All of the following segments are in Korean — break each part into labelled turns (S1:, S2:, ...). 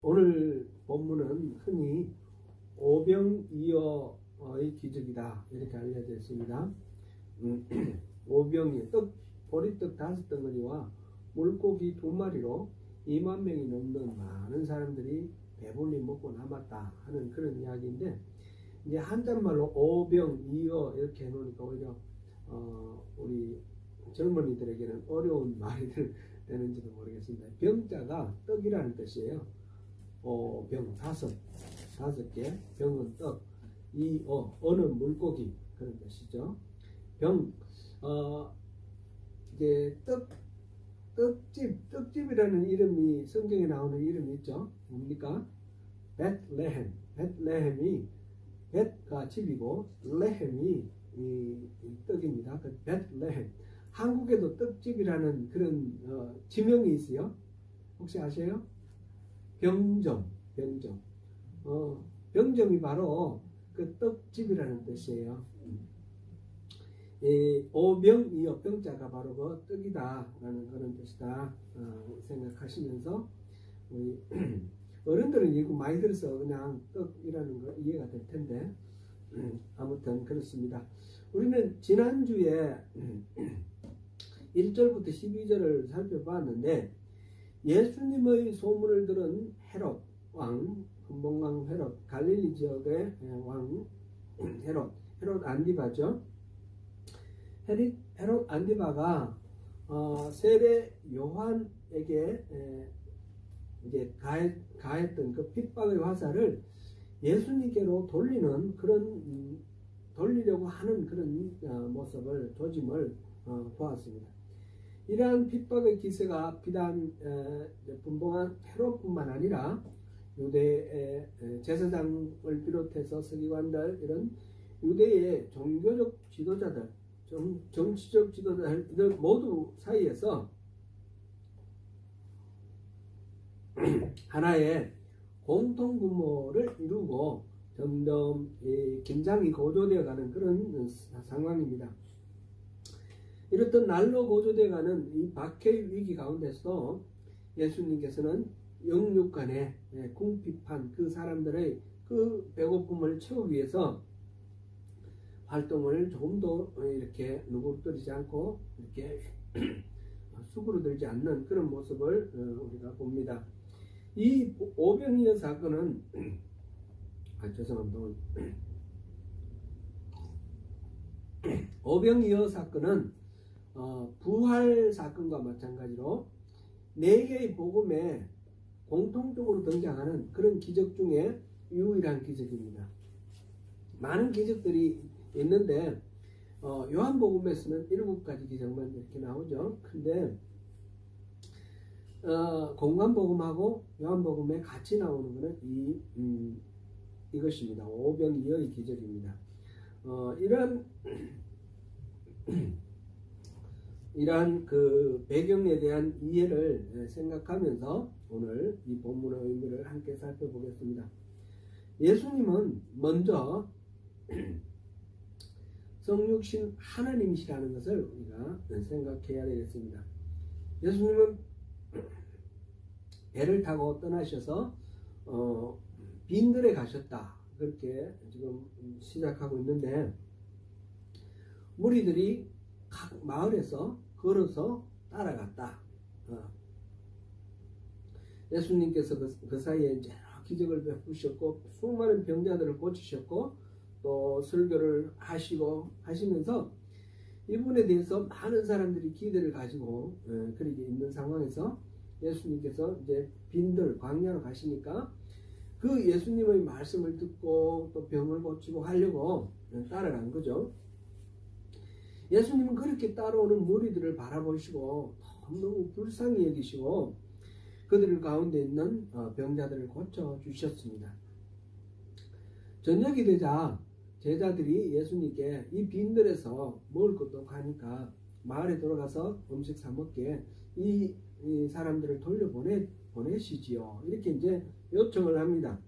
S1: 오늘 본문은 흔히 오병이어의 기적이다 이렇게 알려져 있습니다. 오병이 보리떡 5덩어리와 물고기 2마리로 2만 명이 넘는 많은 사람들이 배불리 먹고 남았다 하는 그런 이야기인데, 이제 한자말로 오병이어 이렇게 해놓으니까 오히려 우리 젊은이들에게는 어려운 말이 되는지도 모르겠습니다. 병자가 떡이라는 뜻이에요. 병 5개, 병은 떡, 어는 물고기 그런 뜻이죠. 이제 떡집이라는 이름이 성경에 나오는 이름이 있죠. 뭡니까? 베틀레헴이 벳가 집이고 레헴이 이 떡입니다. 그 베틀레헴. 한국에도 떡집이라는 그런 지명이 있어요. 혹시 아세요? 병점. 병점이 바로 그 떡집이라는 뜻이에요. 오병이어 병자가 바로 그 떡이다라는 그런 뜻이다 생각하시면서 우리 어른들은 이거 많이 들어서 그냥 떡이라는 거 이해가 될 텐데 아무튼 그렇습니다. 우리는 지난주에 1절부터 12절을 살펴봤는데, 예수님의 소문을 들은 헤롯 왕, 금봉왕 헤롯, 갈릴리 지역의 왕 헤롯 안디바죠. 헤롯 안디바가 세례 요한에게 이제 가했던 그 핍박의 화살을 예수님께로 돌리려고 하는 그런 모습을, 조짐을 보았습니다. 이러한 핍박의 기세가 비단 분봉한 헤롯뿐만 아니라 유대의 제사장을 비롯해서 서기관들, 이런 유대의 종교적 지도자들, 정치적 지도자들 모두 사이에서 하나의 공통분모를 이루고 점점 긴장이 고조되어 가는 그런 상황입니다. 이렇듯 날로 고조되어 가는 이 박해의 위기 가운데서 예수님께서는 영육간의 궁핍한 그 사람들의 그 배고픔을 채우기 위해서 활동을 조금 더 이렇게 누구르뜨리지 않고 이렇게 수그러들지 않는 그런 모습을 우리가 봅니다. 이 오병이어 사건은 오병이어 사건은 부활 사건과 마찬가지로 4개의 복음에 공통적으로 등장하는 그런 기적 중에 유일한 기적입니다. 많은 기적들이 있는데 요한복음에서는 7가지 기적만 이렇게 나오죠. 근데 공관복음하고 요한복음에 같이 나오는 것은 이것입니다. 오병이어의 기적입니다. 이러한 그 배경에 대한 이해를 생각하면서 오늘 이 본문의 의미를 함께 살펴보겠습니다. 예수님은 먼저 성육신 하나님이시라는 것을 우리가 생각해야 되겠습니다. 예수님은 배를 타고 떠나셔서 빈들에 가셨다, 그렇게 지금 시작하고 있는데, 무리들이 각 마을에서 걸어서 따라갔다. 예수님께서 그 사이에 이제 기적을 베푸셨고 수많은 병자들을 고치셨고 또 설교를 하시면서 이분에 대해서 많은 사람들이 기대를 가지고 그렇게 있는 상황에서 예수님께서 이제 빈들 광야로 가시니까 그 예수님의 말씀을 듣고 또 병을 고치고 하려고 따라간 거죠. 예수님은 그렇게 따라오는 무리들을 바라보시고 너무 불쌍히 여기시고 그들 가운데 있는 병자들을 고쳐주셨습니다. 저녁이 되자 제자들이 예수님께 이 빈들에서 먹을 것도 없고 하니까 마을에 들어가서 음식 사 먹게 이 사람들을 돌려보내시지요, 이렇게 이제 요청을 합니다.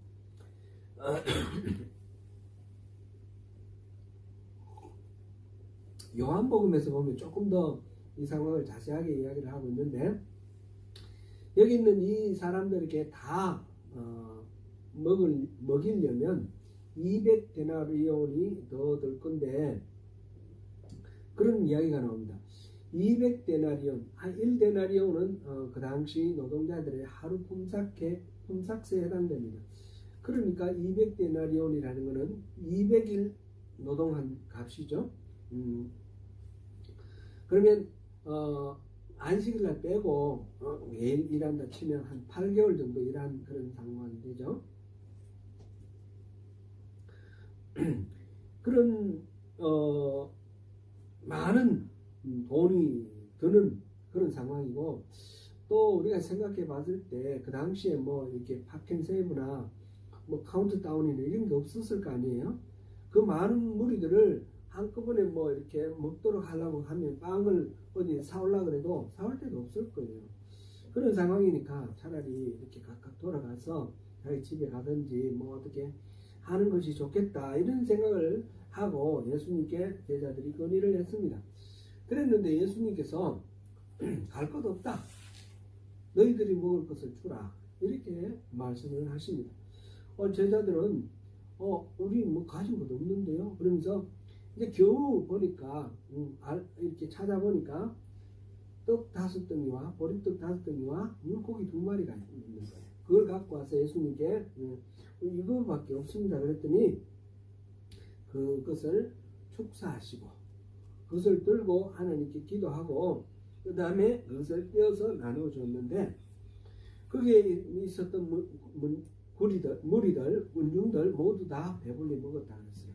S1: 요한복음에서 보면 조금 더 이 상황을 자세하게 이야기를 하고 있는데, 여기 있는 이 사람들에게 다 먹이려면 200데나리온이 더 들 건데 그런 이야기가 나옵니다. 200데나리온, 1데나리온은 그 당시 노동자들의 하루 품삯에 해당됩니다. 그러니까 200데나리온이라는 것은 200일 노동한 값이죠. 그러면 안식일날 빼고 매일 일한다 치면 한 8개월 정도 일한 그런 상황이 되죠. 그런 많은 돈이 드는 그런 상황이고, 또 우리가 생각해 봤을 때 그 당시에 뭐 이렇게 팝앤세이브나 뭐 카운트다운이나 이런 게 없었을 거 아니에요. 그 많은 무리들을 한꺼번에 뭐 이렇게 먹도록 하려고 하면 빵을 어디 사올라 그래도 사올 데도 없을 거예요. 그런 상황이니까 차라리 이렇게 각각 돌아가서 자기 집에 가든지 뭐 어떻게 하는 것이 좋겠다, 이런 생각을 하고 예수님께 제자들이 건의를 했습니다. 그랬는데 예수님께서 갈 것 없다, 너희들이 먹을 것을 주라, 이렇게 말씀을 하십니다. 제자들은 우리 뭐 가진 것 없는데요, 그러면서 이제 겨우 보니까 이렇게 찾아보니까 떡 5덩이와 보리떡 5덩이와 물고기 2마리가 있는 거예요. 그걸 갖고 와서 예수님께 이거밖에 없습니다 그랬더니 그것을 축사하시고 그것을 들고 하나님께 기도하고 그 다음에 그것을 떼어서 나누어 줬는데, 거기에 있었던 무리들, 군중들 모두 다 배불리 먹었다 그랬어요.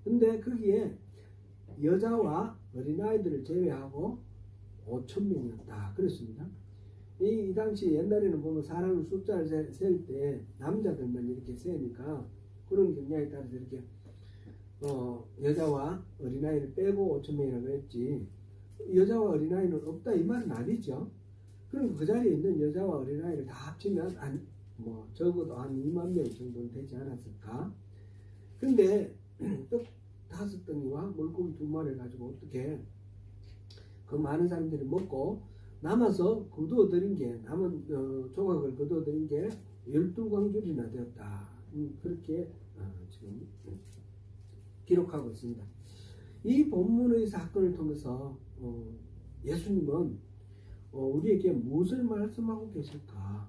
S1: 근데 거기에 여자와 어린아이들을 제외하고 5,000명이었다 그랬습니다. 이 당시 옛날에는 보면 사람을 숫자를 셀 때 남자들만 이렇게 세니까 그런 경향에 따라서 이렇게 여자와 어린아이를 빼고 5,000명이라고 했지, 여자와 어린아이는 없다 이 말은 아니죠. 그럼 그 자리에 있는 여자와 어린아이를 다 합치면 뭐 적어도 한 2만 명 정도는 되지 않았을까. 근데 떡 5덩이와 물고기 2마리를 가지고 어떻게 그 많은 사람들이 먹고 남아서 거두어들인 게, 남은 조각을 거두어들인 게 12광줄이나 되었다, 그렇게 지금 기록하고 있습니다. 이 본문의 사건을 통해서 예수님은 우리에게 무엇을 말씀하고 계실까?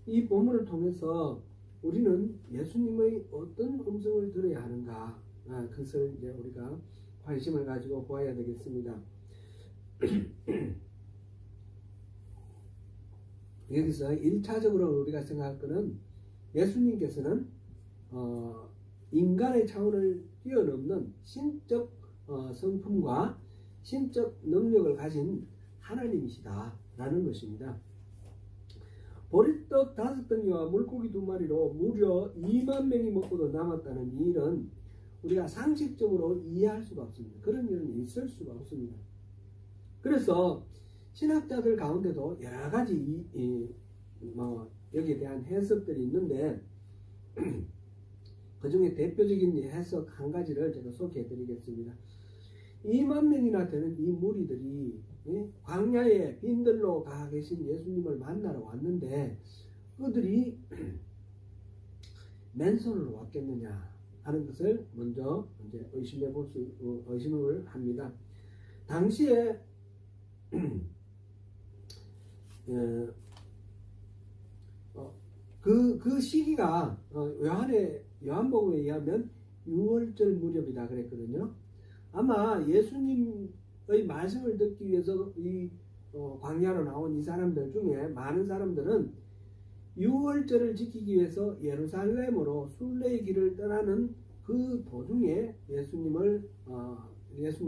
S1: 이 본문을 통해서 우리는 예수님의 어떤 음성을 들어야 하는가, 그것을 이제 우리가 관심을 가지고 보아야 되겠습니다. 여기서 1차적으로 우리가 생각할 것은 예수님께서는 인간의 차원을 뛰어넘는 신적 성품과 신적 능력을 가진 하나님이시다 라는 것입니다. 보리떡 5덩이와 물고기 2마리로 무려 2만 명이 먹고도 남았다는 이 일은 우리가 상식적으로 이해할 수가 없습니다. 그런 일은 있을 수가 없습니다. 그래서 신학자들 가운데도 여러 가지 여기에 대한 해석들이 있는데 그 중에 대표적인 해석 한 가지를 제가 소개해 드리겠습니다. 2만 명이나 되는 이 무리들이 광야에 빈들로 가 계신 예수님을 만나러 왔는데 그들이 맨손으로 왔겠느냐 하는 것을 먼저 이제 의심을 합니다. 당시에 그 시기가 요한복음에 의하면 6월절 무렵이다 그랬거든요. 아마 예수님의 말씀을 듣기 위해서 이 광야로 나온 이 사람들 중에 많은 사람들은 6월절을 지키기 위해서 예루살렘으로 순례의 길을 떠나는 그 도중에 예수님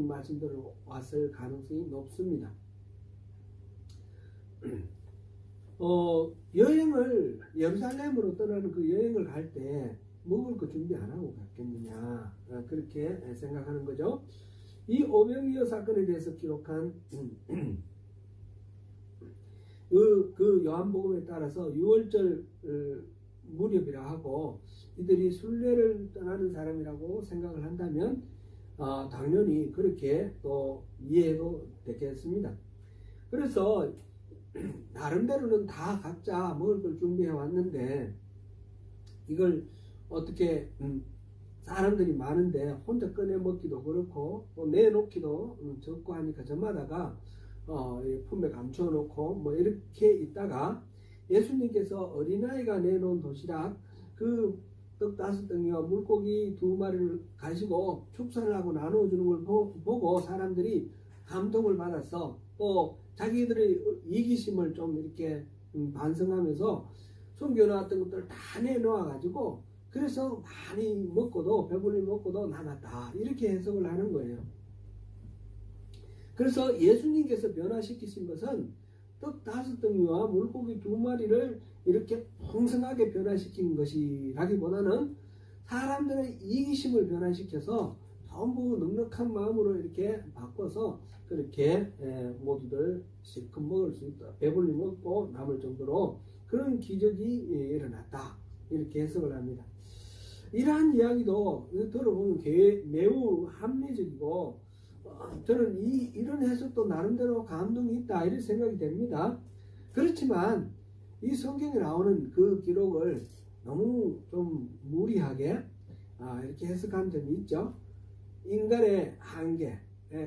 S1: 말씀대로 왔을 가능성이 높습니다. 여행을 예루살렘으로 떠나는 그 여행을 갈 때 먹을 거 준비 안 하고 갔겠느냐, 그렇게 생각하는 거죠. 이 오병이어 사건에 대해서 기록한 그 요한복음에 따라서 6월절 무렵이라 하고 이들이 순례를 떠나는 사람이라고 생각을 한다면 당연히 그렇게 또 이해도 되겠습니다. 그래서 나름대로는 다 각자 먹을 걸 준비해 왔는데 이걸 어떻게 사람들이 많은데 혼자 꺼내 먹기도 그렇고 또 내놓기도 적고 하니까 저마다가 품에 감춰 놓고 뭐 이렇게 있다가 예수님께서 어린아이가 내놓은 도시락 그 떡 5덩이와 물고기 2마리를 가지고 축사를 하고 나눠주는 걸 보고 사람들이 감동을 받았어. 또 자기들의 이기심을 좀 이렇게 반성하면서 숨겨놨던 것들을 다 내놓아 가지고 그래서 많이 먹고도 배불리 먹고도 남았다 이렇게 해석을 하는 거예요. 그래서 예수님께서 변화시키신 것은 떡 5덩이와 물고기 2마리를 이렇게 풍성하게 변화시킨 것이라기보다는 사람들의 이기심을 변화시켜서 전부 넉넉한 마음으로 이렇게 바꿔서 그렇게 모두들 실컷 먹을 수 있다. 배불리 먹고 남을 정도로 그런 기적이 일어났다. 이렇게 해석을 합니다. 이러한 이야기도 들어보면 매우 합리적이고 저는 이런 해석도 나름대로 감동이 있다 이런 생각이 됩니다. 그렇지만 이 성경에 나오는 그 기록을 너무 좀 무리하게 이렇게 해석한 점이 있죠. 인간의 한계,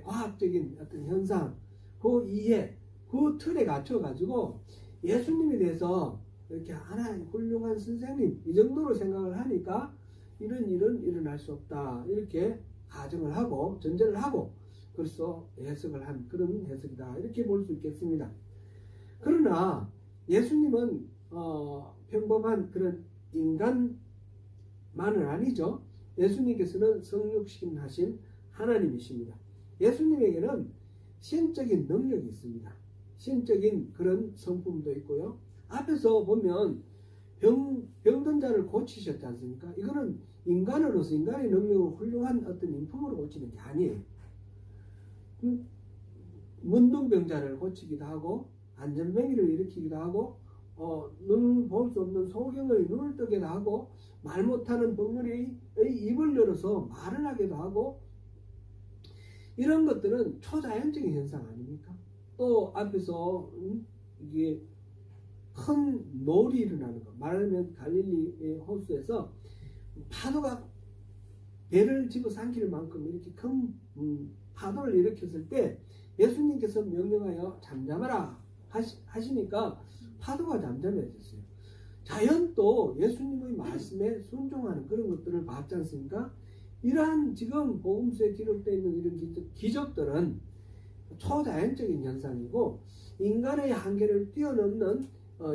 S1: 과학적인 어떤 현상, 그 이해, 그 틀에 갇혀 가지고 예수님에 대해서 이렇게 하나님 훌륭한 선생님 이 정도로 생각을 하니까 이런 일은 일어날 수 없다 이렇게 가정을 하고 전제를 하고 그래서 해석을 한 그런 해석이다 이렇게 볼 수 있겠습니다. 그러나 예수님은 평범한 그런 인간만은 아니죠. 예수님께서는 성육신 하신 하나님이십니다. 예수님에게는 신적인 능력이 있습니다. 신적인 그런 성품도 있고요. 앞에서 보면 병든 자를 고치셨지 않습니까? 이거는 인간으로서 인간의 능력으로 훌륭한 어떤 인품으로 고치는 게 아니에요. 문둥병자를 고치기도 하고 안전뱅이를 일으키기도 하고 눈 볼 수 없는 소경의 눈을 뜨게도 하고 말 못하는 벙어리의 입을 열어서 말을 하기도 하고 이런 것들은 초자연적인 현상 아닙니까? 또 앞에서 이게 큰 놀이 일어나는 거 말하면 갈릴리 호수에서 파도가 배를 집어삼킬 만큼 이렇게 큰 파도를 일으켰을 때 예수님께서 명령하여 잠잠하라 하시니까 파도가 잠잠해졌어요. 자연도 예수님의 말씀에 순종하는 그런 것들을 봤지 않습니까? 이러한 지금 복음서에 기록되어 있는 이런 기적들은 초자연적인 현상이고 인간의 한계를 뛰어넘는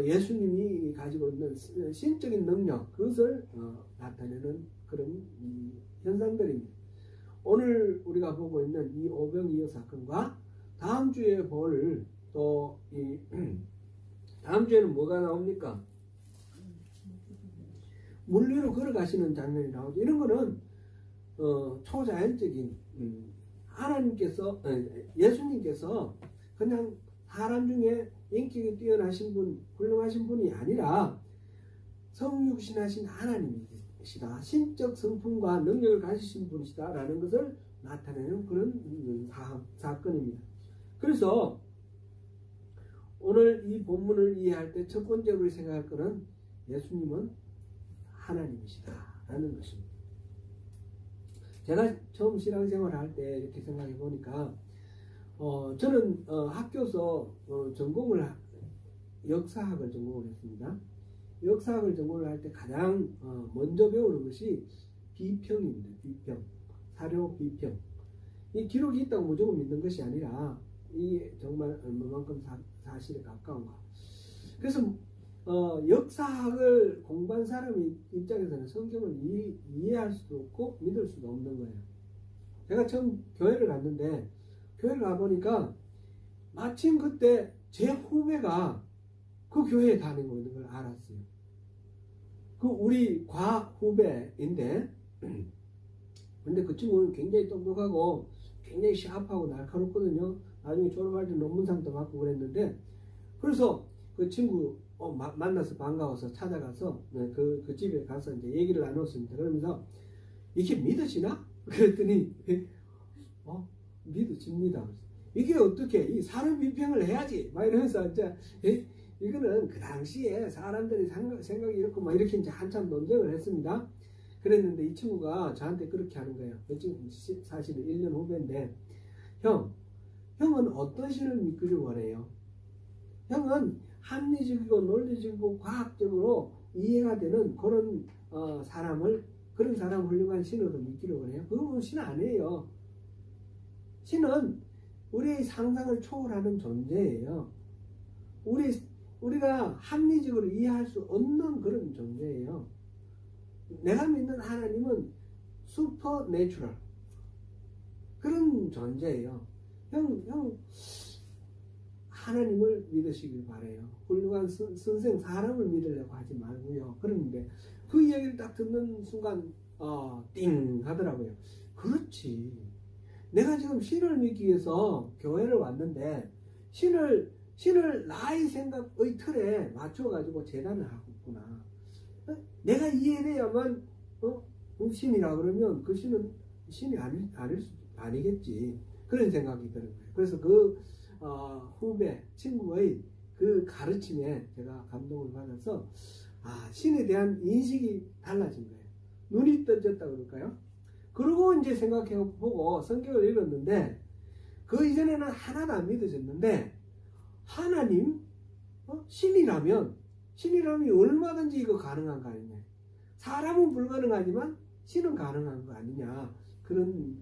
S1: 예수님이 가지고 있는 신적인 능력 그것을 나타내는 그런 현상들입니다. 오늘 우리가 보고 있는 이 오병이어 사건과 다음 주에 볼 또 다음 주에는 뭐가 나옵니까? 물 위로 걸어가시는 장면이 나오죠. 이런 거는 초자연적인 하나님께서 예수님께서 그냥 사람 중에 인격이 뛰어나신 분, 훌륭하신 분이 아니라 성육신하신 하나님이시다. 신적 성품과 능력을 가지신 분이시다 라는 것을 나타내는 그런 사건입니다. 그래서 오늘 이 본문을 이해할 때 첫 번째로 생각할 것은 예수님은 하나님이시다 라는 것입니다. 제가 처음 신앙생활을 할 때 이렇게 생각해 보니까 저는 학교에서 전공을 역사학을 전공을 했습니다. 역사학을 전공을 할 때 가장 먼저 배우는 것이 비평입니다. 비평, 사료 비평. 이 기록이 있다고 무조건 믿는 것이 아니라 이 정말 얼마만큼 사실에 가까운가. 그래서 역사학을 공부한 사람의 입장에서는 성경을 이해할 수도 없고 믿을 수도 없는 거예요. 제가 처음 교회를 갔는데 교회를 가보니까 마침 그때 제 후배가 그 교회에 다니고 있는 걸 알았어요. 그 우리 과 후배인데 근데 그 친구는 굉장히 똑똑하고 굉장히 샤프하고 날카롭거든요. 나중에 졸업할 때 논문상도 받고 그랬는데 그래서 그 친구 만나서 반가워서 찾아가서 그 집에 가서 이제 얘기를 나눴습니다. 그러면서 이게 믿으시나? 그랬더니 믿어집니다. 이게 어떻게 이 사람 비평을 해야지 막 이러면서 이제 이거는 그 당시에 사람들이 생각이 이렇고 막 이렇게 이제 한참 논쟁을 했습니다. 그랬는데 이 친구가 저한테 그렇게 하는 거예요. 지금 사실은 1년 후배인데, 형은 어떤 신을 믿기를 원해요? 형은 합리적이고 논리적이고 과학적으로 이해가 되는 그런 그런 사람 훌륭한 신으로 믿기를 원해요. 그건 신 아니에요. 신은 우리의 상상을 초월하는 존재예요. 우리가 합리적으로 이해할 수 없는 그런 존재예요. 내가 믿는 하나님은 슈퍼 내추럴 그런 존재예요. 형 하나님을 믿으시길 바래요. 훌륭한 선생 사람을 믿으려고 하지 말고요. 그런데 그 이야기를 딱 듣는 순간 띵 하더라고요. 그렇지. 내가 지금 신을 믿기 위해서 교회를 왔는데 신을 나의 생각의 틀에 맞춰가지고 재단을 하고 있구나. 내가 이해해야만 신이라 그러면 그 신이 아니겠지. 그런 생각이 드는 거예요. 그래서 그 후배 친구의 그 가르침에 제가 감동을 받아서 신에 대한 인식이 달라진 거예요. 눈이 떠졌다 그럴까요? 그러고 이제 생각해보고 성경을 읽었는데 그 이전에는 하나도 안 믿어졌는데 하나님 신이라면 얼마든지 이거 가능한 거 아니냐. 사람은 불가능하지만 신은 가능한 거 아니냐. 그런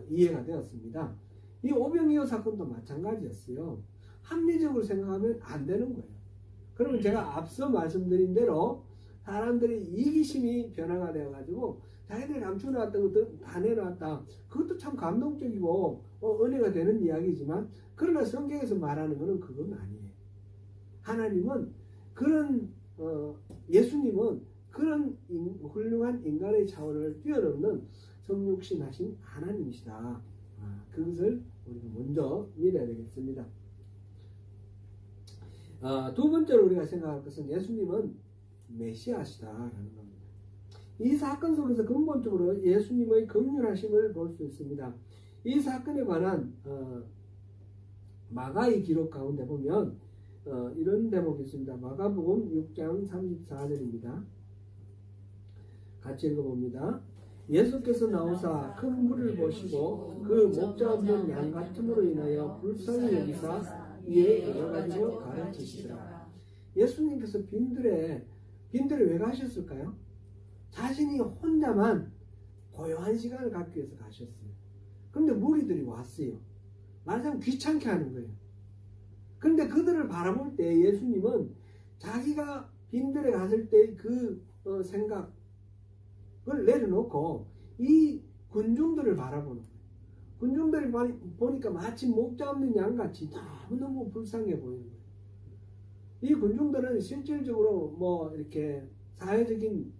S1: 이해가 되었습니다. 이 오병이어 사건도 마찬가지였어요. 합리적으로 생각하면 안 되는 거예요. 그러면 제가 앞서 말씀드린 대로 사람들이 이기심이 변화가 되어가지고 자기들이 감춰놨던 것도 다 내놓았다. 그것도 참 감동적이고 은혜가 되는 이야기지만 그러나 성경에서 말하는 것은 그건 아니에요. 하나님은 그런 예수님은 그런 훌륭한 인간의 차원을 뛰어넘는 성육신하신 하나님이시다. 그것을 우리가 먼저 믿어야 되겠습니다. 두 번째로 우리가 생각할 것은 예수님은 메시아시다라는 겁니다. 이 사건 속에서 근본적으로 예수님의 긍휼하심을 볼 수 있습니다. 이 사건에 관한 마가의 기록 가운데 보면 이런 대목이 있습니다. 마가복음 6장 34절입니다. 같이 읽어봅니다. 예수께서 나오사 큰 물을 보시고 그 목자 없는 양 같음으로 인하여 불쌍히 여기사 이에 여러가지고 가르치시더라. 예수님께서 빈들에 왜 가셨을까요? 자신이 혼자만 고요한 시간을 갖기 위해서 가셨어요. 그런데 무리들이 왔어요. 말하자면 귀찮게 하는 거예요. 그런데 그들을 바라볼 때 예수님은 자기가 빈들에 갔을 때 그 생각을 내려놓고 이 군중들을 바라보는 거예요. 군중들을 보니까 마치 목자 없는 양같이 너무너무 불쌍해 보이는 거예요. 이 군중들은 실질적으로 이렇게 사회적인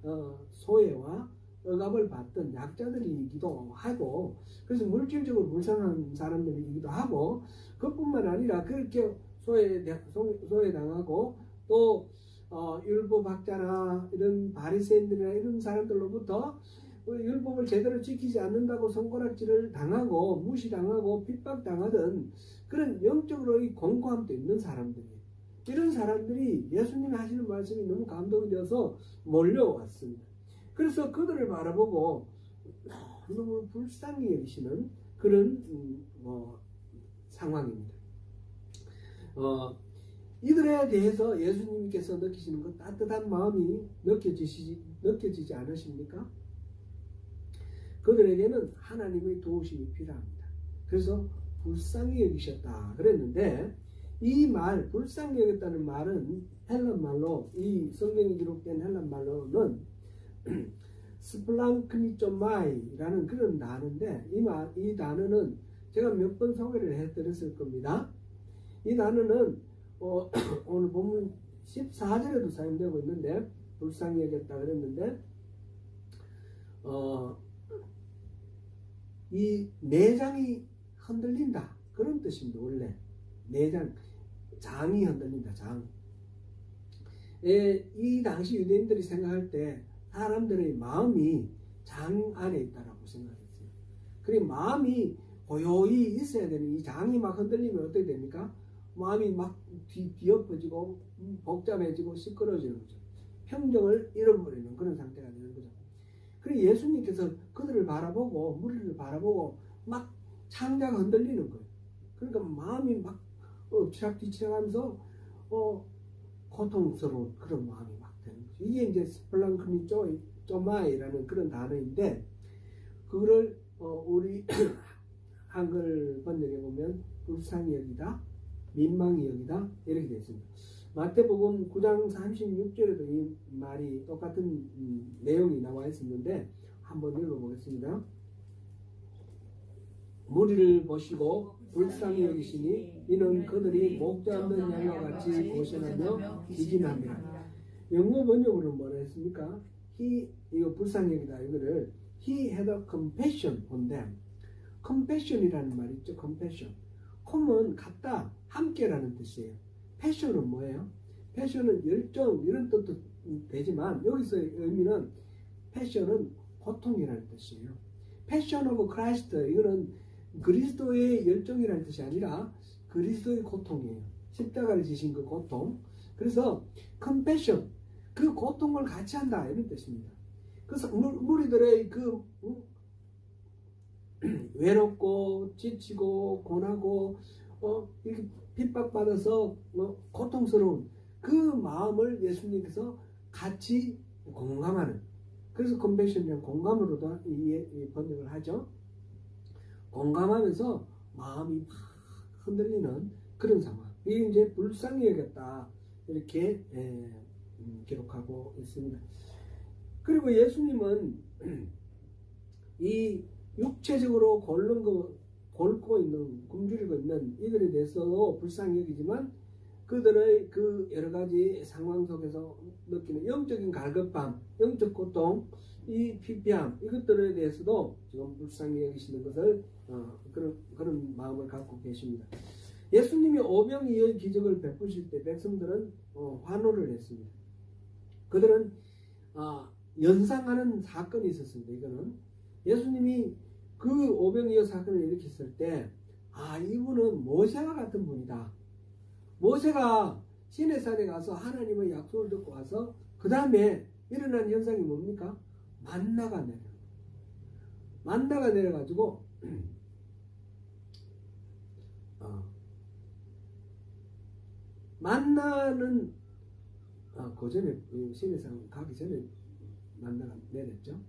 S1: 소외와 억압을 받던 약자들이기도 하고, 그래서 물질적으로 불쌍한 사람들이기도 하고, 그뿐만 아니라 그렇게 소외당하고 또 율법학자나 이런 바리새인들이나 이런 사람들로부터 율법을 제대로 지키지 않는다고 손가락질을 당하고 무시당하고 핍박당하던 그런 영적으로 공고함도 있는 사람들이에요. 이런 사람들이 예수님이 하시는 말씀이 너무 감동이 되어서 몰려왔습니다. 그래서 그들을 바라보고 너무 불쌍히 여기시는 그런 상황입니다. 이들에 대해서 예수님께서 느끼시는 것, 따뜻한 마음이 느껴지지 않으십니까? 그들에게는 하나님의 도우심이 필요합니다. 그래서 불쌍히 여기셨다 그랬는데, 이 말, 불쌍히 여겼다는 말은 헬란말로, 이 성경에 기록된 헬란말로는 스플랑크니좀마이라는 그런 단어인데, 이 단어는 제가 몇 번 소개를 해드렸을 겁니다. 이 단어는 오늘 본문 14절에도 사용되고 있는데, 불쌍히 여겼다 그랬는데, 이 내장이 흔들린다 그런 뜻입니다. 원래 내장, 장이 흔들린다. 장. 이 당시 유대인들이 생각할 때 사람들의 마음이 장 안에 있다라고 생각했어요. 그리고 마음이 고요히 있어야 되는 이 장이 막 흔들리면 어떻게 됩니까? 마음이 막 뒤엎어지고 복잡해지고 시끄러워지는 거죠. 평정을 잃어버리는 그런 상태가 되는 거죠. 그리고 예수님께서 그들을 바라보고 무리를 바라보고 막 창자가 흔들리는 거예요. 그러니까 마음이 막 엎치락뒤치락하면서 고통스러운 그런 마음이 막 되는 거죠. 이게 이제 스플랑크니 쪼마이라는 그런 단어인데 그거를 우리 한글 번역에 보면 불쌍히 여기다, 민망히 여기다 이렇게 되어 있습니다. 마태복음 9장 36절에도 이 말이 똑같은 내용이 나와 있었는데 한번 읽어보겠습니다. 무리를 보시고 불쌍히 여기시니 이는 그들이 목자 없는 양과 같이 고생하며 기진합니다. 영어 번역으로 뭐라 했습니까? 이거 불쌍히 여기다 이거를 He had a compassion on them. compassion이라는 말이 있죠. compassion. com은 같다, 함께라는 뜻이에요. passion은 뭐예요? passion은 열정 이런 뜻도 되지만 여기서의 의미는 passion은 고통이라는 뜻이에요. passion of Christ 이거는 그리스도의 열정이라는 뜻이 아니라 그리스도의 고통이에요. 십자가를 지신 그 고통. 그래서 compassion 그 고통을 같이 한다 이런 뜻입니다. 그래서 무리들의 그 외롭고 지치고 고나고 이렇게 핍박받아서 고통스러운 그 마음을 예수님께서 같이 공감하는, 그래서 컴패션이란 공감으로도 이 번역을 하죠. 공감하면서 마음이 막 흔들리는 그런 상황. 이게 이제 불쌍히 여겼다 이렇게 기록하고 있습니다. 그리고 예수님은 이 육체적으로 곪고 있는, 굶주리고 있는 이들에 대해서도 불쌍히 여기지만 그들의 그 여러 가지 상황 속에서 느끼는 영적인 갈급함, 영적 고통, 이 피폐함, 이것들에 대해서도 지금 불쌍히 여기시는 것을 그런 마음을 갖고 계십니다. 예수님이 오병이어의 기적을 베푸실 때 백성들은 환호를 했습니다. 그들은 연상하는 사건이 있었습니다. 이거는 예수님이 그 오병이어 사건을 일으켰을 때 이분은 모세와 같은 분이다. 모세가 시내산에 가서 하나님의 약속을 듣고 와서 그 다음에 일어난 현상이 뭡니까? 만나가 내려가지고 만나는 그 전에 시내산 가기 전에 만나가 내렸죠.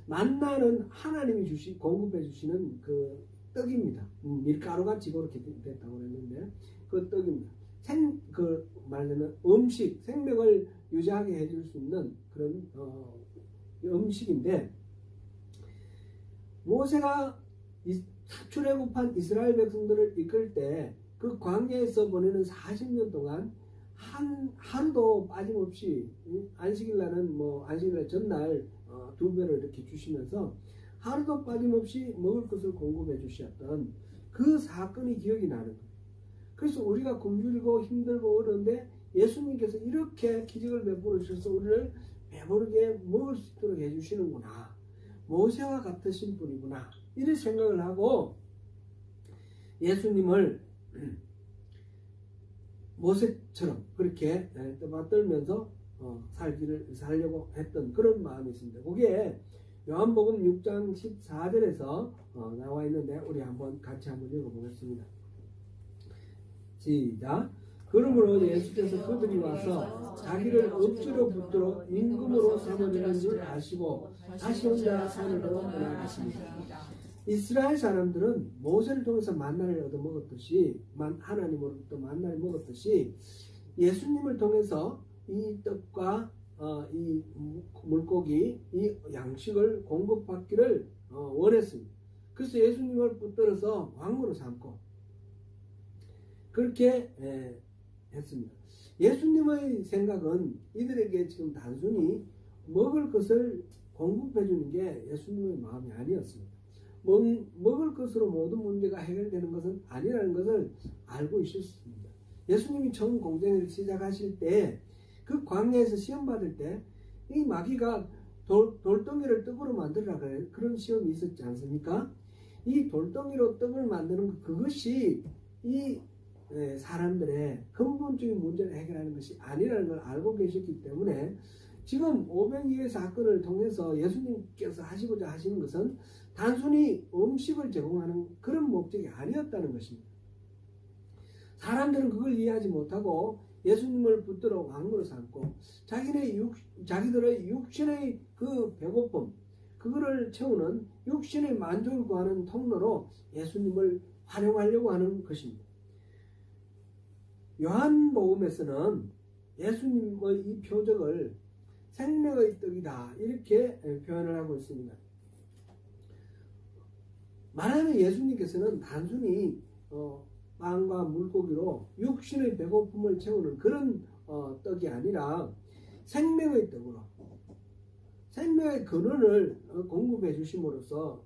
S1: 만나는 하나님이 공급해 주시는 그 떡입니다. 밀가루같이 그렇게 됐다고 그랬는데 그 떡입니다. 그 말하자면 음식, 생명을 유지하게 해줄 수 있는 그런 음식인데, 모세가 출애굽한 이스라엘 백성들을 이끌 때 그 광야에서 보내는 40년 동안 하루도 빠짐없이 안식일날은 안식일날 전날 2배를 이렇게 주시면서 하루도 빠짐없이 먹을 것을 공급해 주셨던 그 사건이 기억이 나는 거예요. 그래서 우리가 굶주리고 힘들고 어려운데 예수님께서 이렇게 기적을 베풀으셔서 우리를 배부르게 먹을 수 있도록 해주시는구나. 모세와 같으신 분이구나. 이런 생각을 하고 예수님을 모세처럼 그렇게 떠받들면서 살려고 했던 그런 마음이 있습니다. 그게 요한복음 6장 14절에서 나와 있는데 우리 같이 한번 읽어보겠습니다. 시작. 그러므로 예수께서 그들이 와서 자기를 억지로 붙들어 임금으로 삼으려는 줄 아시고 다시 혼자 산으로 떠나가십니다. 이스라엘 사람들은 모세를 통해서 만나를 얻어먹었듯이, 하나님으로부터 만나를 먹었듯이 예수님을 통해서 이 떡과 이 물고기, 이 양식을 공급받기를 원했습니다. 그래서 예수님을 붙들어서 왕으로 삼고 그렇게 했습니다. 예수님의 생각은 이들에게 지금 단순히 먹을 것을 공급해 주는 게 예수님의 마음이 아니었습니다. 먹을 것으로 모든 문제가 해결되는 것은 아니라는 것을 알고 있었습니다. 예수님이 처음 공생을 시작하실 때 그 광야에서 시험 받을 때 이 마귀가 돌덩이를 떡으로 만들라 그런 시험이 있었지 않습니까? 이 돌덩이로 떡을 만드는 그것이 이 사람들의 근본적인 문제를 해결하는 것이 아니라는 걸 알고 계셨기 때문에 지금 오병이의 사건을 통해서 예수님께서 하시고자 하시는 것은 단순히 음식을 제공하는 그런 목적이 아니었다는 것입니다. 사람들은 그걸 이해하지 못하고 예수님을 붙들어 왕으로 삼고 자기들의 육신의 그 배고픔 그거를 채우는 육신의 만족을 구하는 통로로 예수님을 활용하려고 하는 것입니다. 요한복음에서는 예수님의 이 표적을 생명의 떡이다 이렇게 표현을 하고 있습니다. 말하자면 예수님께서는 단순히 빵과 물고기로 육신의 배고픔을 채우는 그런 떡이 아니라 생명의 떡으로 생명의 근원을 공급해 주심으로써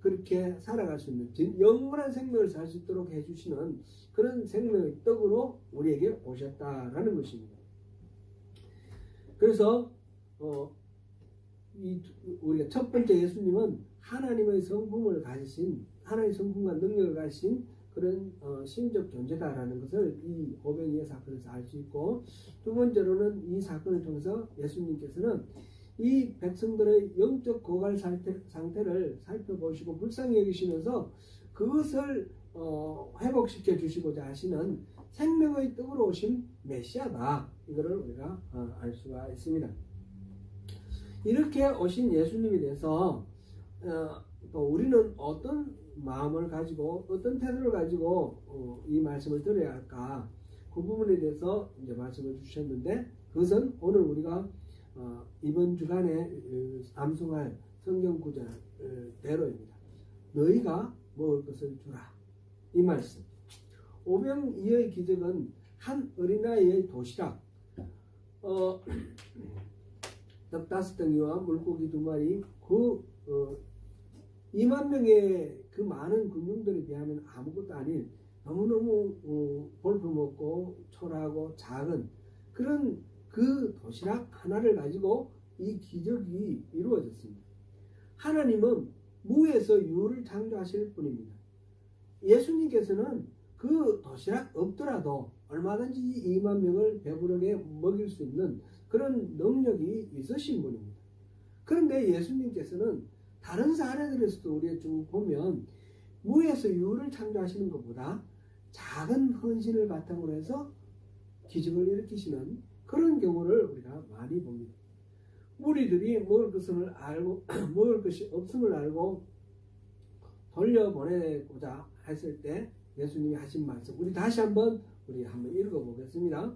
S1: 그렇게 살아갈 수 있는 영원한 생명을 살 수 있도록 해주시는 그런 생명의 떡으로 우리에게 오셨다라는 것입니다. 그래서 우리가 첫 번째 예수님은 하나님의 성품을 가지신 하나님의 성품과 능력을 가지신 그런 신적 존재다라는 것을 이 오병이의 사건에서 알 수 있고, 두 번째로는 이 사건을 통해서 예수님께서는 이 백성들의 영적 고갈 상태를 살펴보시고 불쌍히 여기시면서 그것을 회복시켜 주시고자 하시는 생명의 떡으로 오신 메시아다, 이거를 우리가 알 수가 있습니다. 이렇게 오신 예수님에 대해서 또 우리는 어떤 마음을 가지고 어떤 태도를 가지고 이 말씀을 들어야 할까, 그 부분에 대해서 이제 말씀을 주셨는데, 그것은 오늘 우리가 이번 주간에 암송할 성경 구절대로입니다. 너희가 먹을 것을 주라, 이 말씀. 오병이의 기적은 한 어린아이의 도시락, 떡 5덩이와 물고기 2마리, 2만 명의 그 많은 군중들에 비하면 아무것도 아닌 너무너무 볼품없고 초라하고 작은 그런 그 도시락 하나를 가지고 이 기적이 이루어졌습니다. 하나님은 무에서 유를 창조하실 뿐입니다. 예수님께서는 그 도시락 없더라도 얼마든지 2만 명을 배부르게 먹일 수 있는 그런 능력이 있으신 분입니다. 그런데 예수님께서는 다른 사례들에서도 우리가 쭉 보면 무에서 유를 창조하시는 것보다 작은 헌신을 바탕으로 해서 기적을 일으키시는 그런 경우를 우리가 많이 봅니다. 무리들이 먹을 것을 알고 먹을 것이 없음을 알고 돌려보내고자 했을 때 예수님이 하신 말씀, 우리 다시 한번 읽어보겠습니다.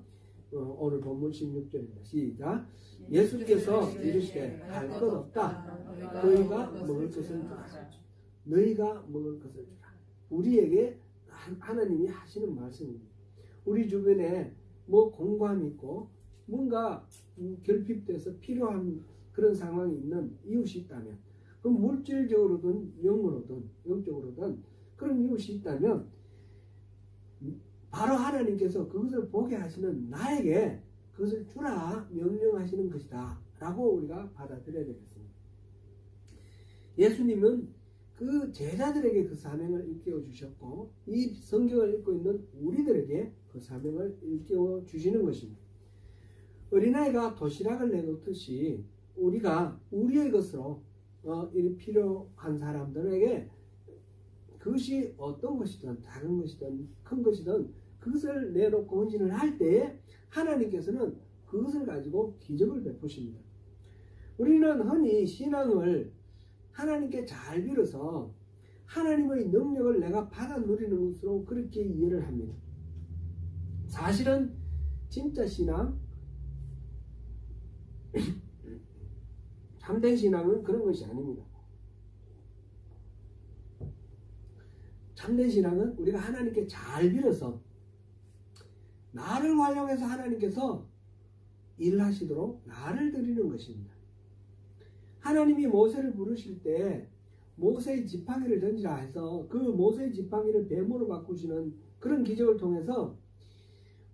S1: 오늘 본문 16절입니다. 시작. 예수께서 이르시되 할 것 없다. 너희가 먹을 것을 주라. 너희가 먹을 것을 주라. 우리에게 하나님이 하시는 말씀입니다. 우리 주변에 뭐 공감이 있고 뭔가 결핍돼서 필요한 그런 상황이 있는 이웃이 있다면, 그럼 물질적으로든 영적으로든 그런 이웃이 있다면 바로 하나님께서 그것을 보게 하시는 나에게 그것을 주라 명령하시는 것이다 라고 우리가 받아들여야 되겠습니다. 예수님은 그 제자들에게 그 사명을 일깨워 주셨고, 이 성경을 읽고 있는 우리들에게 그 사명을 일깨워 주시는 것입니다. 어린아이가 도시락을 내놓듯이 우리가 우리의 것으로 필요한 사람들에게 그것이 어떤 것이든 작은 것이든 큰 것이든 그것을 내놓고 헌신을 할 때에 하나님께서는 그것을 가지고 기적을 베푸십니다. 우리는 흔히 신앙을 하나님께 잘 빌어서 하나님의 능력을 내가 받아 누리는 것으로 그렇게 이해를 합니다. 사실은 진짜 신앙, 참된 신앙은 그런 것이 아닙니다. 참된 신앙은 우리가 하나님께 잘 빌어서 나를 활용해서 하나님께서 일하시도록 나를 드리는 것입니다. 하나님이 모세를 부르실 때 모세의 지팡이를 던지라 해서 그 모세의 지팡이를 뱀으로 바꾸시는 그런 기적을 통해서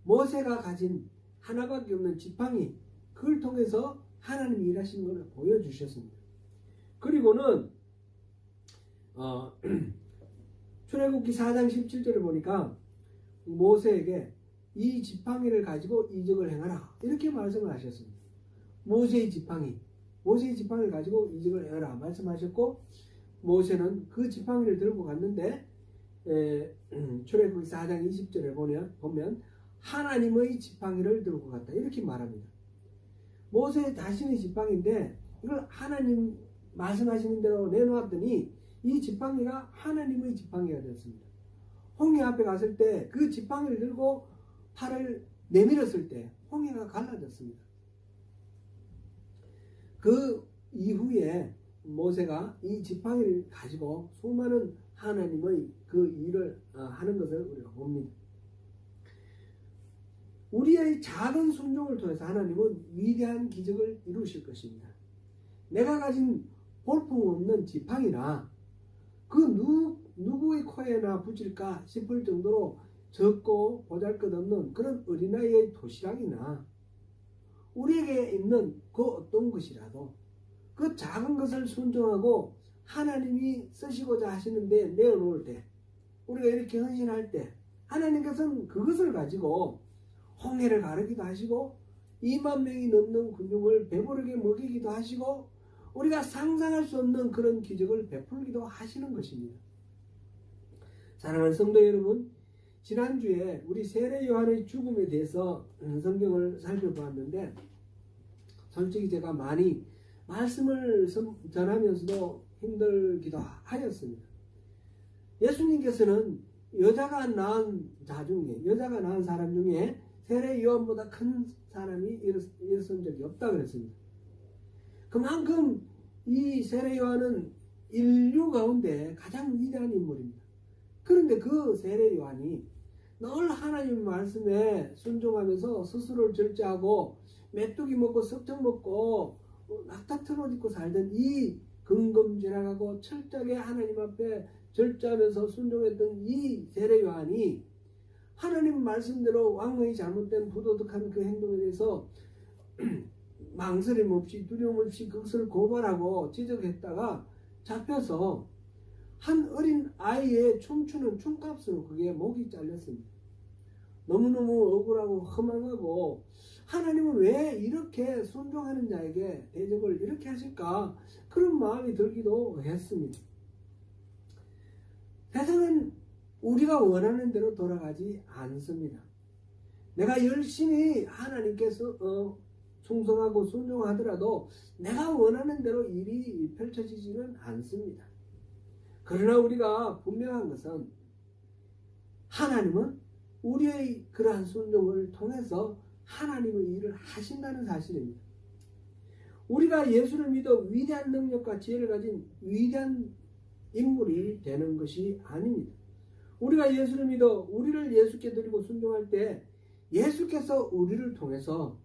S1: 모세가 가진 하나밖에 없는 지팡이, 그걸 통해서 하나님이 일하시는 것을 보여주셨습니다. 그리고는 출애굽기 4장 17절을 보니까 모세에게 이 지팡이를 가지고 이적을 행하라 이렇게 말씀을 하셨습니다. 모세의 지팡이를 가지고 이적을 행하라 말씀하셨고, 모세는 그 지팡이를 들고 갔는데 출애굽기 4장 20절에 보면 하나님의 지팡이를 들고 갔다 이렇게 말합니다. 모세 자신의 지팡이인데 이걸 하나님 말씀하시는 대로 내놓았더니 이 지팡이가 하나님의 지팡이가 되었습니다. 홍해 앞에 갔을 때 그 지팡이를 들고 팔을 내밀었을 때 홍해가 갈라졌습니다. 그 이후에 모세가 이 지팡이를 가지고 수많은 하나님의 그 일을 하는 것을 우리가 봅니다. 우리의 작은 순종을 통해서 하나님은 위대한 기적을 이루실 것입니다. 내가 가진 볼품없는 지팡이나 그 누구의 코에나 붙일까 싶을 정도로 적고 보잘것없는 그런 어린아이의 도시락이나 우리에게 있는 그 어떤 것이라도 그 작은 것을 순종하고 하나님이 쓰시고자 하시는데 내어놓을 때, 우리가 이렇게 헌신할 때 하나님께서는 그것을 가지고 홍해를 가르기도 하시고 2만 명이 넘는 군중을 배부르게 먹이기도 하시고 우리가 상상할 수 없는 그런 기적을 베풀기도 하시는 것입니다. 사랑하는 성도 여러분, 지난주에 우리 세례 요한의 죽음에 대해서 성경을 살펴보았는데 솔직히 제가 많이 말씀을 전하면서도 힘들기도 하였습니다. 예수님께서는 여자가 낳은 사람 중에 세례 요한보다 큰 사람이 일어선 적이 없다 그랬습니다. 그만큼 이 세례 요한은 인류 가운데 가장 위대한 인물입니다. 그런데 그 세례 요한이 늘 하나님 말씀에 순종하면서 스스로를 절제하고 메뚜기 먹고 석청 먹고 낙타털 옷 입고 살던 이 근검절약하고 철저하게 하나님 앞에 절제하면서 순종했던 이 세례 요한이 하나님 말씀대로 왕의 잘못된 부도덕한 그 행동에 대해서 망설임 없이 두려움 없이 그것을 고발하고 지적했다가 잡혀서 한 어린 아이의 춤추는 춤값으로 그게 목이 잘렸습니다. 너무너무 억울하고 허망하고 하나님은 왜 이렇게 순종하는 자에게 대접을 이렇게 하실까 그런 마음이 들기도 했습니다. 세상은 우리가 원하는 대로 돌아가지 않습니다. 내가 열심히 하나님께서 충성하고 순종하더라도 내가 원하는 대로 일이 펼쳐지지는 않습니다. 그러나 우리가 분명한 것은 하나님은 우리의 그러한 순종을 통해서 하나님의 일을 하신다는 사실입니다. 우리가 예수를 믿어 위대한 능력과 지혜를 가진 위대한 인물이 되는 것이 아닙니다. 우리가 예수를 믿어 우리를 예수께 드리고 순종할 때 예수께서 우리를 통해서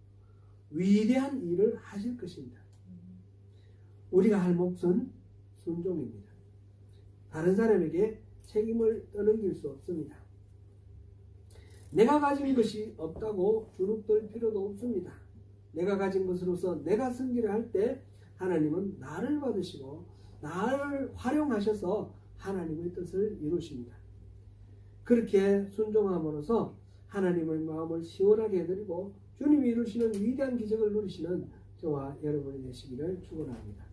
S1: 위대한 일을 하실 것입니다. 우리가 할 몫은 순종입니다. 다른 사람에게 책임을 떠넘길 수 없습니다. 내가 가진 것이 없다고 주눅들 필요도 없습니다. 내가 가진 것으로서 내가 승기를 할 때 하나님은 나를 받으시고 나를 활용하셔서 하나님의 뜻을 이루십니다. 그렇게 순종함으로써 하나님의 마음을 시원하게 해드리고 주님이 이루시는 위대한 기적을 누리시는 저와 여러분이 되시기를 축원합니다.